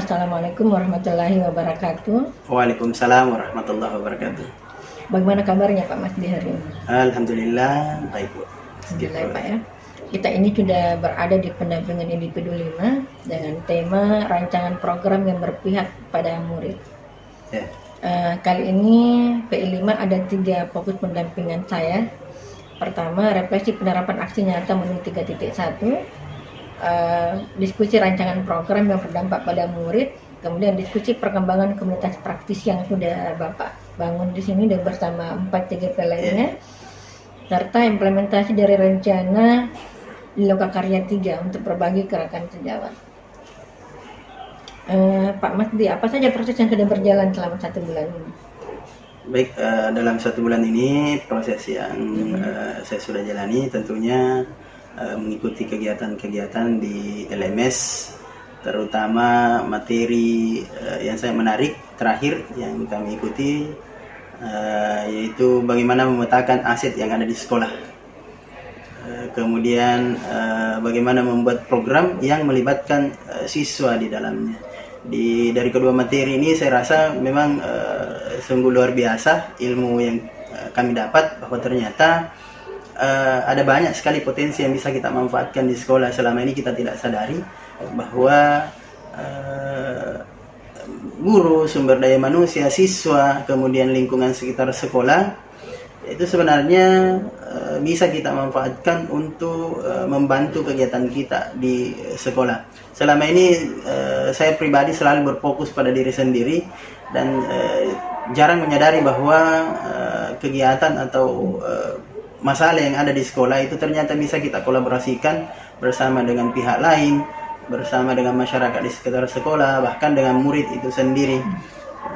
Assalamualaikum warahmatullahi wabarakatuh. Waalaikumsalam warahmatullahi wabarakatuh. Bagaimana kabarnya Pak Masdi hari ini? Alhamdulillah baik Bu. Alhamdulillah Pak ya. Kita ini sudah berada di pendampingan individu 5 dengan tema rancangan program yang berpihak pada murid. Ya. Kali ini PI5 ada 3 fokus pendampingan saya. Pertama, refleksi penerapan aksi nyata menuju 3.1. Diskusi rancangan program yang berdampak pada murid, kemudian diskusi perkembangan komunitas praktisi yang sudah Bapak bangun di sini dan bersama 4 TGP lainnya, serta implementasi dari rencana di Lokakarya 3 untuk berbagi gerakan sejawat. Pak Masdi, apa saja proses yang sudah berjalan selama 1 bulan ini? Baik, dalam 1 bulan ini proses yang saya sudah jalani tentunya mengikuti kegiatan-kegiatan di LMS, terutama materi yang saya menarik terakhir yang kami ikuti yaitu bagaimana memetakan aset yang ada di sekolah, kemudian bagaimana membuat program yang melibatkan siswa di dalamnya. Dari kedua materi ini saya rasa memang sungguh luar biasa ilmu yang kami dapat, bahwa ternyata ada banyak sekali potensi yang bisa kita manfaatkan di sekolah. Selama ini kita tidak sadari bahwa guru, sumber daya manusia, siswa, kemudian lingkungan sekitar sekolah itu sebenarnya bisa kita manfaatkan untuk membantu kegiatan kita di sekolah. Selama ini saya pribadi selalu berfokus pada diri sendiri dan jarang menyadari bahwa kegiatan atau masalah yang ada di sekolah itu ternyata bisa kita kolaborasikan bersama dengan pihak lain, bersama dengan masyarakat di sekitar sekolah, bahkan dengan murid itu sendiri.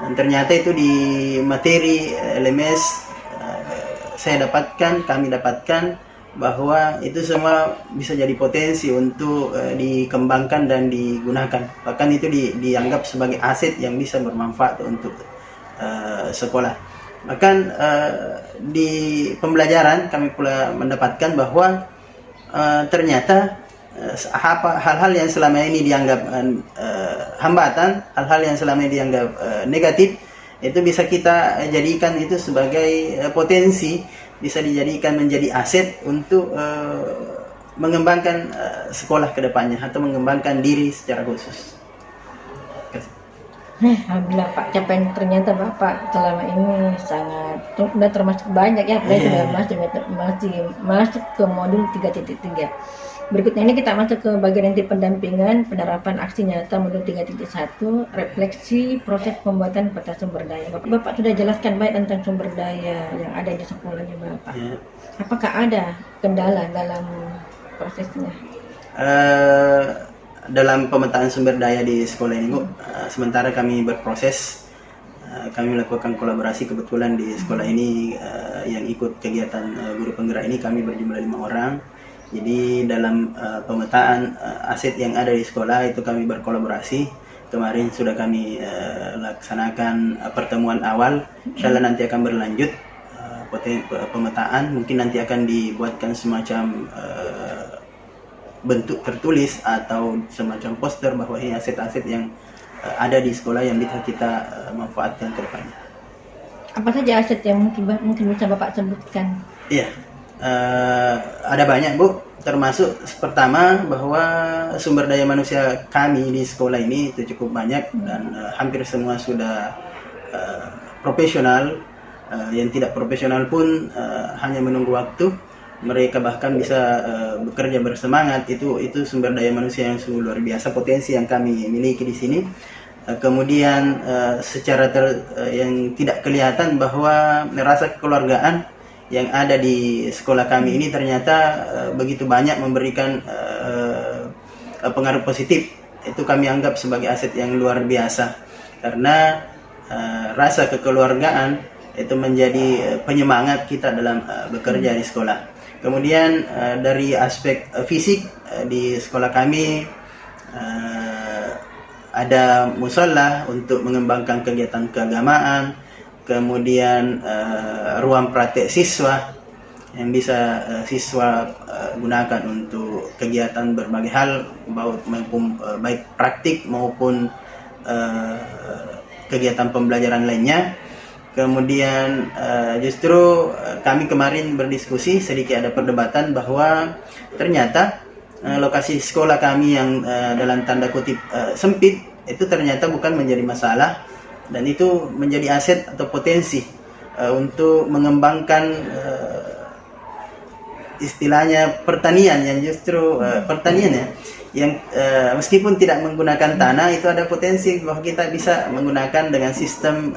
Dan ternyata itu di materi LMS kami dapatkan bahwa itu semua bisa jadi potensi untuk dikembangkan dan digunakan. Bahkan itu dianggap sebagai aset yang bisa bermanfaat untuk sekolah. Bahkan di pembelajaran kami pula mendapatkan bahwa ternyata hal-hal yang selama ini dianggap hambatan, hal-hal yang selama ini dianggap negatif, itu bisa kita jadikan itu sebagai potensi, bisa dijadikan menjadi aset untuk mengembangkan sekolah ke depannya atau mengembangkan diri secara khusus. Alhamdulillah Pak, capaian ternyata Bapak selama ini sangat sudah termasuk banyak ya, sudah masuk ke modul 3.3. Berikutnya ini kita masuk ke bagian inti pendampingan penerapan aksi nyata modul 3.1, refleksi proses pembuatan peta sumber daya. Bapak sudah jelaskan baik tentang sumber daya yang ada di sekolahnya Bapak. Apakah ada kendala dalam prosesnya? Dalam pemetaan sumber daya di sekolah ini Bu, sementara kami berproses, kami melakukan kolaborasi. Kebetulan di sekolah ini yang ikut kegiatan guru penggerak ini kami berjumlah 5 orang. Jadi dalam pemetaan aset yang ada di sekolah itu kami berkolaborasi. Kemarin sudah kami laksanakan pertemuan awal. Insyaallah nanti akan berlanjut pemetaan. Mungkin nanti akan dibuatkan semacam bentuk tertulis atau semacam poster bahwa ini aset-aset yang ada di sekolah yang bisa kita manfaatkan ke depannya. Apa saja aset yang mungkin bisa Bapak sebutkan? Iya, ada banyak Bu. Termasuk pertama bahwa sumber daya manusia kami di sekolah ini itu cukup banyak dan hampir semua sudah profesional. Yang tidak profesional pun hanya menunggu waktu. Mereka bahkan bisa bekerja bersemangat. Itu sumber daya manusia yang sungguh luar biasa, potensi yang kami miliki di sini. Kemudian secara yang tidak kelihatan bahwa rasa kekeluargaan yang ada di sekolah kami ini ternyata begitu banyak memberikan pengaruh positif. Itu kami anggap sebagai aset yang luar biasa, karena rasa kekeluargaan itu menjadi penyemangat kita dalam bekerja di sekolah. Kemudian dari aspek fisik di sekolah kami ada musola untuk mengembangkan kegiatan keagamaan, kemudian ruang praktek siswa yang bisa siswa gunakan untuk kegiatan berbagai hal, baik praktik maupun kegiatan pembelajaran lainnya. Kemudian justru kami kemarin berdiskusi, sedikit ada perdebatan bahwa ternyata lokasi sekolah kami yang dalam tanda kutip sempit itu ternyata bukan menjadi masalah, dan itu menjadi aset atau potensi untuk mengembangkan istilahnya pertanian, yang justru pertanian ya, yang meskipun tidak menggunakan tanah, itu ada potensi bahwa kita bisa menggunakan dengan sistem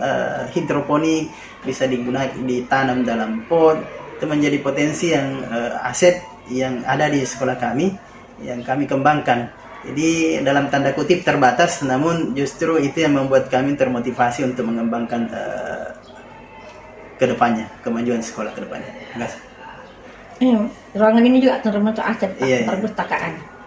hidroponik, bisa ditanam dalam pot. Itu menjadi potensi yang aset yang ada di sekolah kami yang kami kembangkan. Jadi dalam tanda kutip terbatas, namun justru itu yang membuat kami termotivasi untuk mengembangkan kedepannya, kemajuan sekolah kedepannya. Terima kasih. Ruangan ini juga termasuk aset Iya. perpustakaan.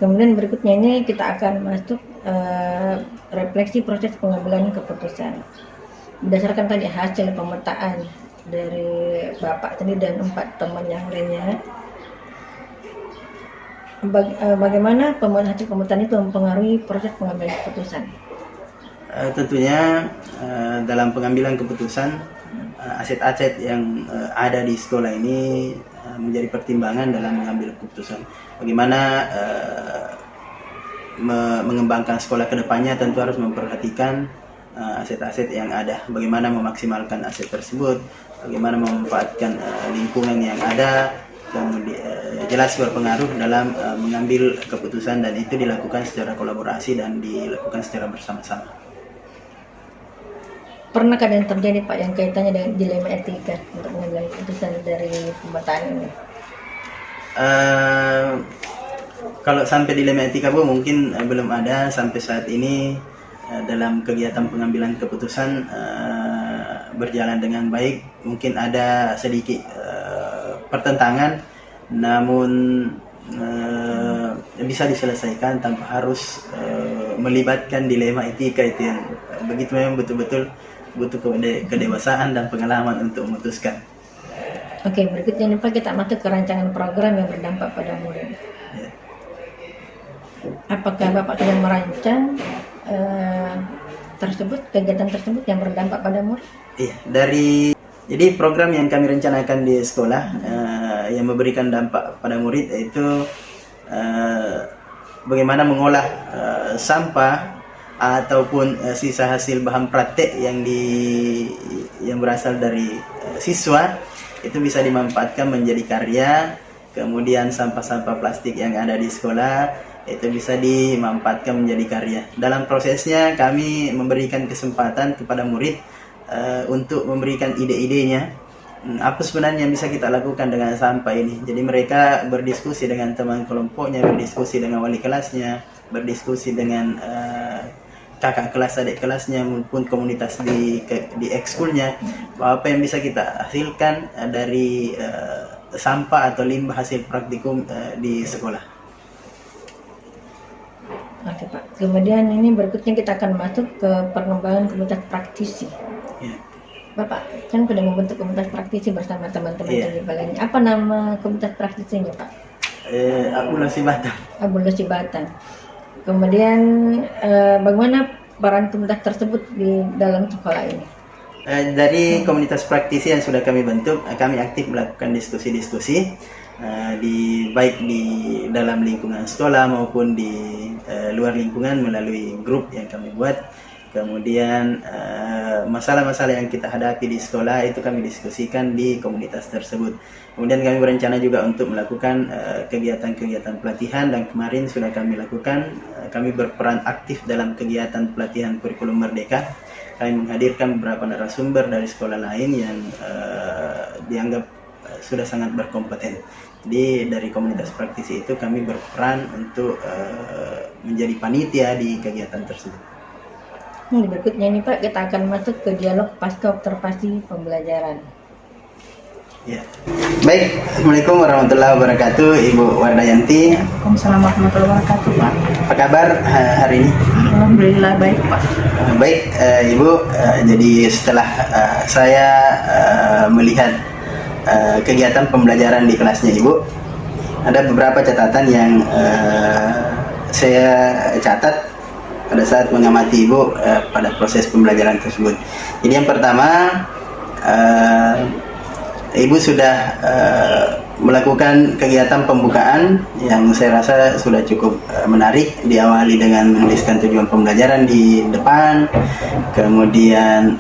Kemudian berikutnya ini kita akan masuk refleksi proses pengambilan keputusan. Berdasarkan tadi hasil pemetaan dari Bapak tadi dan 4 teman yang lainnya, bagaimana hasil pemetaan itu mempengaruhi proses pengambilan keputusan? Tentunya dalam pengambilan keputusan, aset-aset yang ada di sekolah ini menjadi pertimbangan dalam mengambil keputusan. Bagaimana mengembangkan sekolah ke depannya, tentu harus memperhatikan aset-aset yang ada. Bagaimana memaksimalkan aset tersebut, bagaimana memanfaatkan lingkungan yang ada, kemudian jelas berpengaruh dalam mengambil keputusan, dan itu dilakukan secara kolaborasi dan dilakukan secara bersama-sama. Pernah kadang terjadi Pak yang kaitannya dengan dilema etika untuk mengambil keputusan dari pemetaan ini? Kalau sampai dilema etika Bu, mungkin belum ada sampai saat ini. Dalam kegiatan pengambilan keputusan berjalan dengan baik. Mungkin ada sedikit pertentangan, namun bisa diselesaikan tanpa harus melibatkan dilema etika. Itu yang begitu, memang betul-betul butuh kedewasaan dan pengalaman untuk memutuskan. Oke, berikutnya nih Pak, kita masuk ke rancangan program yang berdampak pada murid. Ya. Apakah Bapak sudah merancang kegiatan tersebut yang berdampak pada murid? Iya, jadi program yang kami rencanakan di sekolah yang memberikan dampak pada murid, yaitu bagaimana mengolah sampah ataupun sisa hasil bahan praktek yang berasal dari siswa, itu bisa dimanfaatkan menjadi karya. Kemudian sampah-sampah plastik yang ada di sekolah itu bisa dimanfaatkan menjadi karya. Dalam prosesnya kami memberikan kesempatan kepada murid untuk memberikan ide-idenya, apa sebenarnya yang bisa kita lakukan dengan sampah ini. Jadi mereka berdiskusi dengan teman kelompoknya, berdiskusi dengan wali kelasnya, berdiskusi dengan kakak kelas, adik kelasnya, maupun komunitas di ekskulnya, apa yang bisa kita hasilkan dari sampah atau limbah hasil praktikum di sekolah. Oke Pak. Kemudian ini berikutnya kita akan masuk ke pengembangan komunitas praktisi. Ya. Bapak kan sudah membentuk komunitas praktisi bersama teman-teman Iya. lainnya. Apa nama komunitas praktisinya Pak? Abulasi Batam. Abulasi Batam. Kemudian bagaimana peran komunitas tersebut di dalam sekolah ini? Dari komunitas praktisi yang sudah kami bentuk, kami aktif melakukan diskusi-diskusi baik di dalam lingkungan sekolah maupun di luar lingkungan melalui grup yang kami buat. Kemudian masalah-masalah yang kita hadapi di sekolah itu kami diskusikan di komunitas tersebut. Kemudian kami berencana juga untuk melakukan kegiatan-kegiatan pelatihan, dan kemarin sudah kami lakukan. Kami berperan aktif dalam kegiatan pelatihan kurikulum Merdeka. Kami menghadirkan beberapa narasumber dari sekolah lain yang dianggap sudah sangat berkompeten. Jadi dari komunitas praktisi itu kami berperan untuk menjadi panitia di kegiatan tersebut. Berikutnya ini Pak, kita akan masuk ke dialog pasca observasi pembelajaran. Ya. Baik, Assalamualaikum warahmatullahi wabarakatuh, Ibu Wardayanti. Waalaikumsalam warahmatullahi wabarakatuh Pak. Apa kabar hari ini? Alhamdulillah baik Pak. Baik, Ibu. Jadi setelah saya melihat kegiatan pembelajaran di kelasnya Ibu, ada beberapa catatan yang saya catat pada saat mengamati Ibu pada proses pembelajaran tersebut. Jadi yang pertama, Ibu sudah melakukan kegiatan pembukaan yang saya rasa sudah cukup menarik. Diawali dengan menuliskan tujuan pembelajaran di depan, kemudian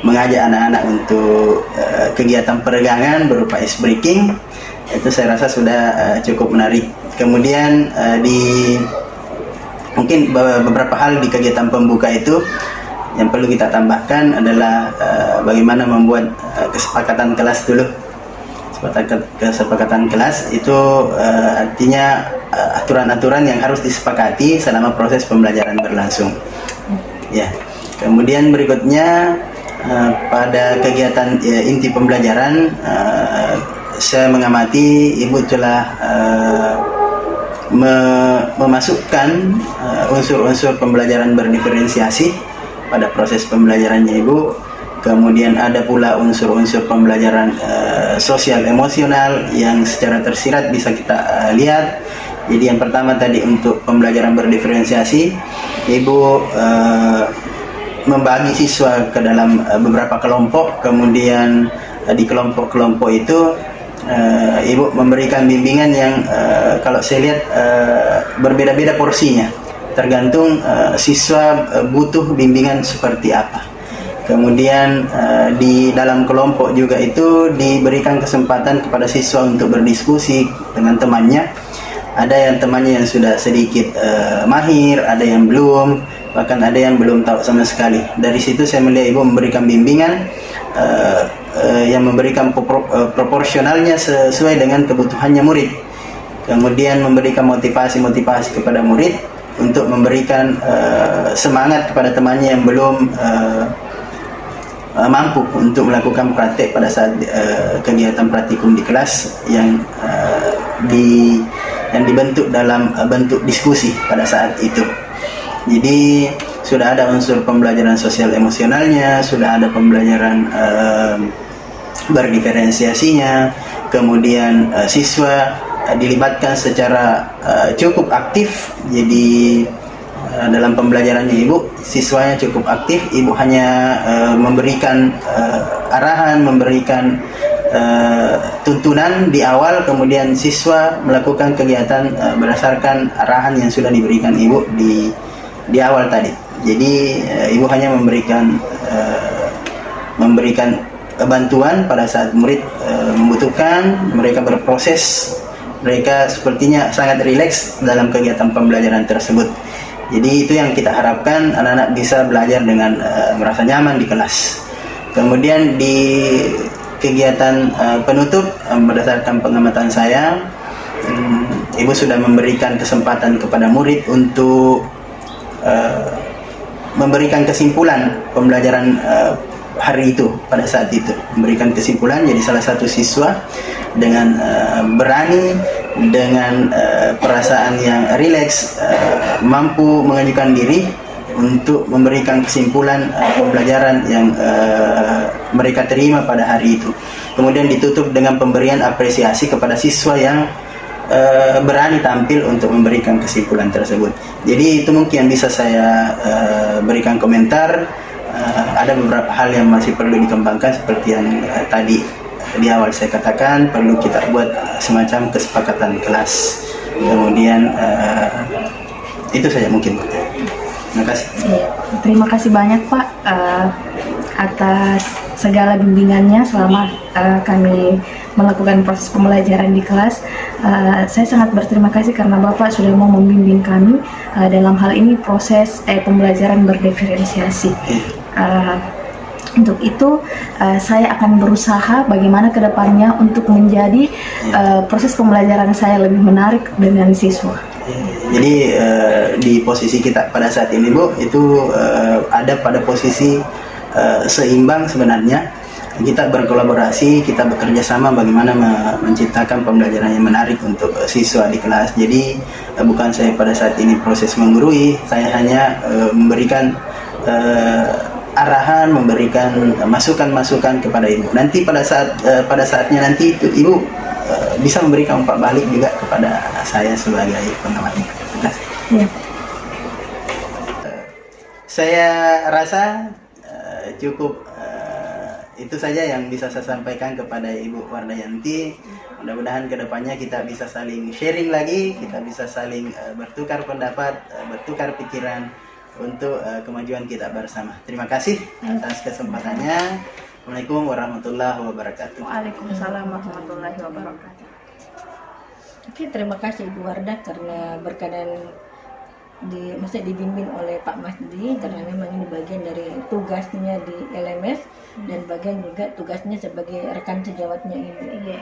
mengajak anak-anak untuk kegiatan peregangan berupa ice breaking. Itu saya rasa sudah cukup menarik. Kemudian mungkin beberapa hal di kegiatan pembuka itu yang perlu kita tambahkan adalah bagaimana membuat kesepakatan kelas dulu. Kesepakatan kelas itu artinya aturan-aturan yang harus disepakati selama proses pembelajaran berlangsung. Ya. Kemudian berikutnya pada kegiatan inti pembelajaran, saya mengamati Ibu telah memasukkan unsur-unsur pembelajaran berdiferensiasi pada proses pembelajarannya Ibu. Kemudian ada pula unsur-unsur pembelajaran sosial emosional yang secara tersirat bisa kita lihat. Jadi yang pertama tadi untuk pembelajaran berdiferensiasi, Ibu membagi siswa ke dalam beberapa kelompok. Kemudian di kelompok-kelompok itu Ibu memberikan bimbingan yang kalau saya lihat berbeda-beda porsinya, tergantung siswa butuh bimbingan seperti apa. Kemudian di dalam kelompok juga itu diberikan kesempatan kepada siswa untuk berdiskusi dengan temannya. Ada yang temannya yang sudah sedikit mahir, ada yang belum, bahkan ada yang belum tahu sama sekali. Dari situ saya melihat Ibu memberikan bimbingan yang memberikan proporsionalnya sesuai dengan kebutuhannya murid. Kemudian memberikan motivasi kepada murid untuk memberikan semangat kepada temannya yang belum mampu untuk melakukan praktek pada saat kegiatan praktikum di kelas yang dibentuk dalam bentuk diskusi pada saat itu. Jadi sudah ada unsur pembelajaran sosial emosionalnya, sudah ada pembelajaran berdiferensiasinya, kemudian siswa dilibatkan secara cukup aktif. Jadi dalam pembelajarannya Ibu, siswanya cukup aktif. Ibu hanya memberikan arahan, memberikan tuntunan di awal, kemudian siswa melakukan kegiatan berdasarkan arahan yang sudah diberikan Ibu di awal tadi. Jadi Ibu hanya memberikan bantuan pada saat murid membutuhkan. Mereka berproses, mereka sepertinya sangat rileks dalam kegiatan pembelajaran tersebut. Jadi itu yang kita harapkan, anak-anak bisa belajar dengan merasa nyaman di kelas. Kemudian di kegiatan penutup, berdasarkan pengamatan saya, Ibu sudah memberikan kesempatan kepada murid untuk memberikan kesimpulan pembelajaran hari itu, pada saat itu memberikan kesimpulan. Jadi salah satu siswa dengan berani, dengan perasaan yang rileks, mampu mengajukan diri untuk memberikan kesimpulan pembelajaran yang mereka terima pada hari itu. Kemudian ditutup dengan pemberian apresiasi kepada siswa yang berani tampil untuk memberikan kesimpulan tersebut. Jadi itu mungkin yang bisa saya berikan komentar. Ada beberapa hal yang masih perlu dikembangkan seperti yang tadi di awal saya katakan, perlu kita buat semacam kesepakatan kelas. Kemudian itu saja mungkin. Terima kasih. Iya, terima kasih banyak Pak atas segala bimbingannya selama kami melakukan proses pembelajaran di kelas. Saya sangat berterima kasih karena Bapak sudah mau membimbing kami dalam hal ini proses pembelajaran berdiferensiasi. Untuk itu saya akan berusaha bagaimana kedepannya untuk menjadi proses pembelajaran saya lebih menarik dengan siswa. Jadi di posisi kita pada saat ini Bu, itu ada pada posisi seimbang sebenarnya. Kita berkolaborasi, kita bekerja sama bagaimana menciptakan pembelajaran yang menarik untuk siswa di kelas. Jadi bukan saya pada saat ini proses menggurui, saya hanya memberikan arahan, memberikan masukan-masukan kepada Ibu. Nanti pada saatnya nanti itu Ibu bisa memberikan umpan balik juga kepada saya sebagai pengamat. Terima kasih. Ya. Saya rasa cukup itu saja yang bisa saya sampaikan kepada Ibu Wardayanti. Mudah-mudahan kedepannya kita bisa saling sharing lagi, kita bisa saling bertukar pendapat, bertukar pikiran untuk kemajuan kita bersama. Terima kasih atas kesempatannya. Assalamualaikum warahmatullahi wabarakatuh. Waalaikumsalam warahmatullahi wabarakatuh. Oke, terima kasih Ibu Wardah karena berkenan maksudnya dibimbing oleh Pak Masdi, karena memang ini bagian dari tugasnya di LMS dan bagian juga tugasnya sebagai rekan sejawatnya ini.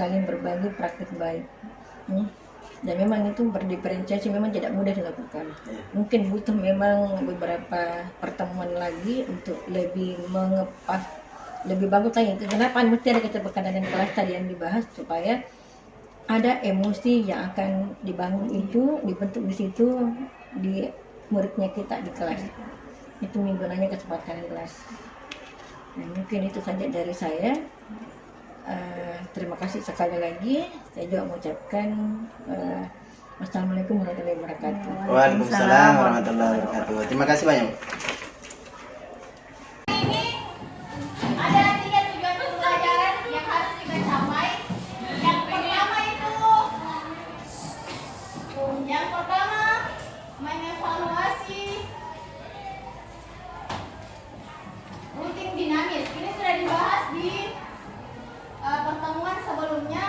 Saling berbagi praktik baik. Dan memang itu berdiferensiasi memang tidak mudah dilakukan. Mungkin butuh memang beberapa pertemuan lagi untuk lebih mengepas, lebih bagus lagi. Kenapa mesti ada keterkaitan kelas tadi yang dibahas, supaya ada emosi yang akan dibangun itu, dibentuk di situ di muridnya kita di kelas. Itu gunanya kesepakatan kelas. Nah, mungkin itu saja dari saya. Terima kasih sekali lagi. Saya juga mengucapkan wassalamualaikum warahmatullahi wabarakatuh. Waalaikumsalam warahmatullahi wabarakatuh. Terima kasih banyak. Ada 3 tujuan pembelajaran yang harus kita capai. Yang pertama mengevaluasi rutin dinamis. Ini sudah dibahas di pertemuan sebelumnya.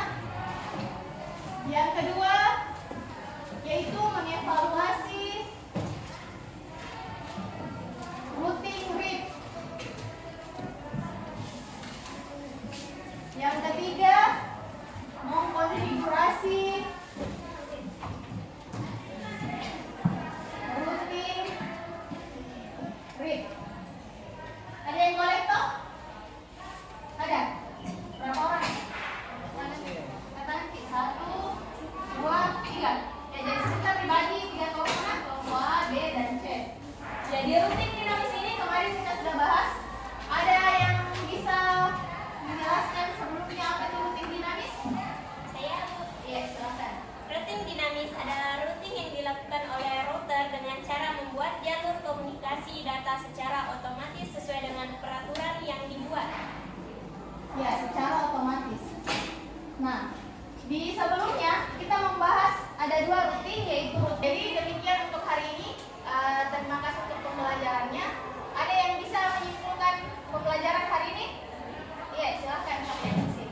Yang kedua yaitu mengevaluasi rutin read. Yang ketiga mengkonfigurasi rutin read. Ada yang boleh toh? Ada? Berapa orang? Kata nanti 1, 2, 3. Ya, jadi kita pribadi 3 komponen, kelompok A, B, dan C. Jadi rutin dinamis ini kemarin kita sudah bahas. Ada yang bisa menjelaskan sebelumnya apa itu rutin dinamis? Saya, Iya, silakan. rutin dinamis adalah routing yang dilakukan oleh router dengan cara membuat jalur komunikasi data secara otomatis sesuai dengan peraturan yang dibuat. Ya, secara otomatis. Nah, di sebelumnya kita membahas ada 2 rutin, yaitu jadi demikian untuk hari ini. Terima kasih untuk pembelajarannya. Ada yang bisa menyimpulkan pembelajaran hari ini? Iya, silakan Pak Teknisi.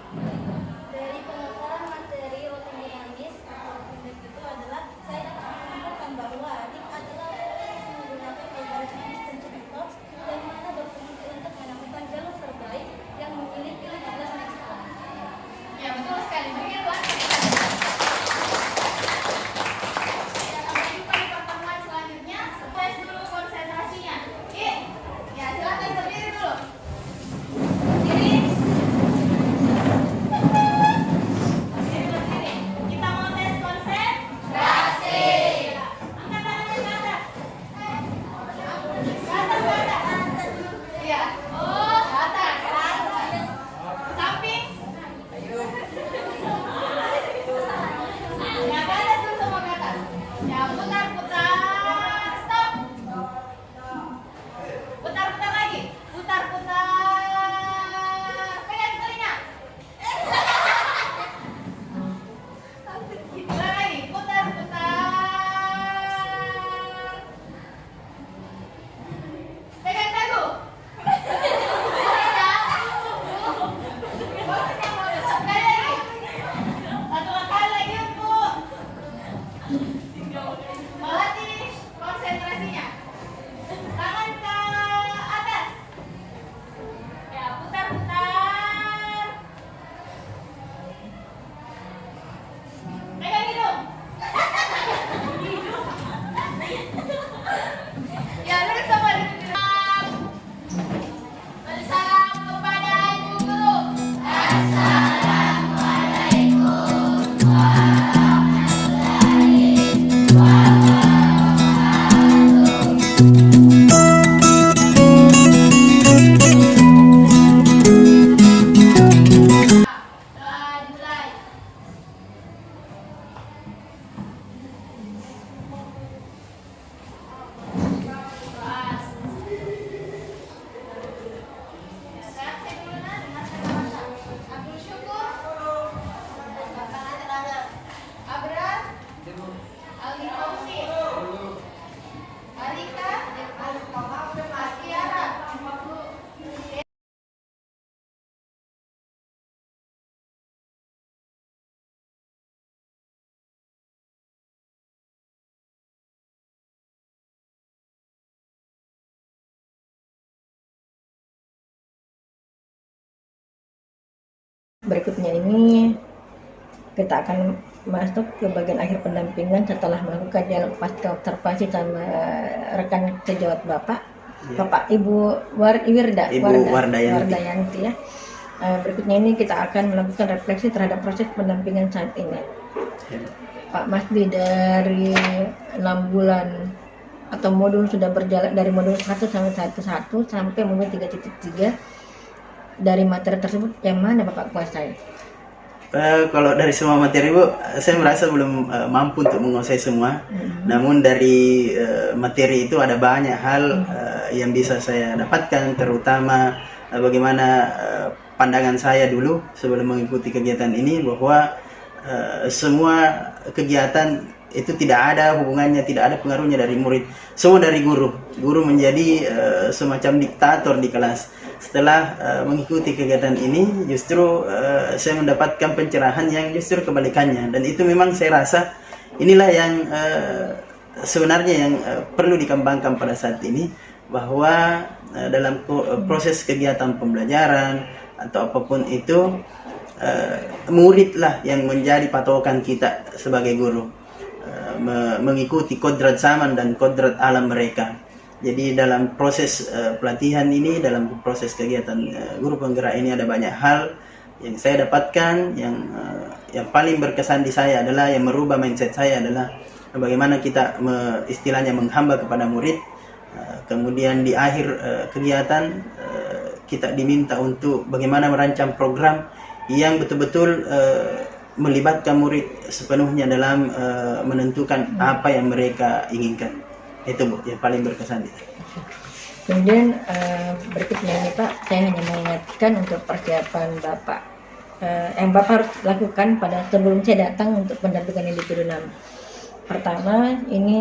Dari pengetahuan materi routing dinamis atau RIP itu adalah saya dapat menyimpulkan bahwa RIP adalah proses yang menggunakan algoritma distinction methods yang mana berfungsi untuk menemukan jalur terbaik yang memiliki 15 next step. Ya, betul sekali. Berikan Tuan. Kita akan jumpa di pertemuan selanjutnya. Tes dulu konsentrasinya. Oke? Ya, silakan berdiri dulu. Berdiri. Berdiri. Kita mau tes konsentrasi. Angkat tangannya ke atas. Ke atas. Iya. Oh, ke atas. Samping. Ya, ke atas dulu, semua ke atas. Ya, putar-putar. Stop. Putar-putar lagi. Putar-putar. Pegang telinga. Ulang lagi. Putar-putar. Melatih konsentrasinya. Tangan ke atas. Ya, putar-putar. Pegang hidung. Ya, duduk sama Bersalam kepada Ibu Guru. Mulai. Reaksi dulu nah dengan kata-kata. Abdul Syukur. Abrar. Aldi Fauzi. Alika. Astiara. Berikutnya ini kita akan masuk ke bagian akhir pendampingan setelah melakukan dialog pasca observasi sama rekan sejawat Bapak, Ya. Bapak Ibu Wirda, Ibu Wardayanti. Wardayanti ya. Berikutnya ini kita akan melakukan refleksi terhadap proses pendampingan saat ini. Ya. Pak Masdi, dari 6 bulan atau modul sudah berjalan dari modul 1 sampai 1.1 sampai modul 3.3, dari materi tersebut yang mana Bapak kuasai? Kalau dari semua materi Bu, saya merasa belum mampu untuk menguasai semua. Namun dari materi itu ada banyak hal yang bisa saya dapatkan, terutama bagaimana pandangan saya dulu sebelum mengikuti kegiatan ini, bahwa semua kegiatan itu tidak ada hubungannya, tidak ada pengaruhnya dari murid, semua dari guru. Guru menjadi semacam diktator di kelas. Setelah mengikuti kegiatan ini, justru saya mendapatkan pencerahan yang justru kebalikannya, dan itu memang saya rasa inilah yang sebenarnya yang perlu dikembangkan pada saat ini, bahwa dalam proses kegiatan pembelajaran atau apapun itu, muridlah yang menjadi patokan kita sebagai guru, mengikuti kodrat zaman dan kodrat alam mereka. Jadi dalam proses pelatihan ini, dalam proses kegiatan guru penggerak ini, ada banyak hal yang saya dapatkan, yang paling berkesan di saya adalah, yang merubah mindset saya adalah bagaimana kita istilahnya menghamba kepada murid. Kemudian di akhir kegiatan kita diminta untuk bagaimana merancang program yang betul-betul melibatkan murid sepenuhnya dalam menentukan apa yang mereka inginkan. Itu Bu, yang paling berkesan. Kemudian berikutnya ini Pak, saya hanya mengingatkan untuk persiapan Bapak yang Bapak harus lakukan pada sebelum saya datang untuk pendampingan individu 6. Pertama, ini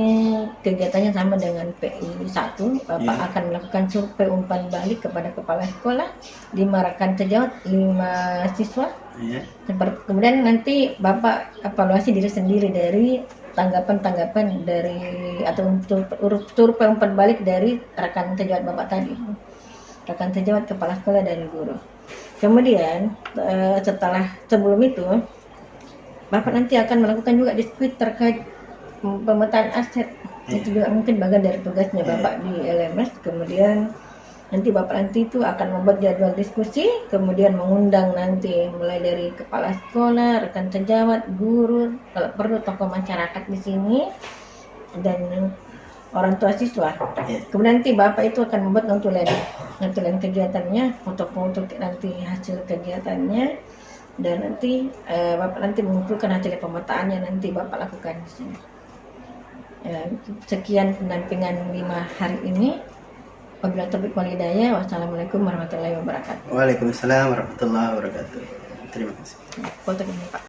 kegiatannya sama dengan PI 1. Bapak akan melakukan survei umpan balik kepada kepala sekolah, 5 rekan sejawat, 5 siswa. Kemudian nanti Bapak evaluasi diri sendiri dari tanggapan-tanggapan dari atau survei umpan balik dari rekan sejawat Bapak tadi, rekan sejawat, kepala sekolah, dan guru. Kemudian sebelum itu Bapak nanti akan melakukan juga diskusi terkait pemetaan aset. Itu juga mungkin bagian dari tugasnya Bapak di LMS. Kemudian nanti Bapak itu akan membuat jadwal diskusi, kemudian mengundang nanti mulai dari kepala sekolah, rekan sejawat, guru, kalau perlu tokoh masyarakat di sini, dan orang tua siswa. Kemudian nanti Bapak itu akan membuat notulen kegiatannya, foto-foto nanti hasil kegiatannya, dan nanti Bapak nanti mengumpulkan hasil pemetaannya, nanti Bapak lakukan di sini. Sekian pendampingan 5 hari ini. Wabillahi taufiq wal hidayah. Wassalamualaikum warahmatullahi wabarakatuh. Waalaikumsalam warahmatullahi wabarakatuh. Terima kasih. Foto ini Pak.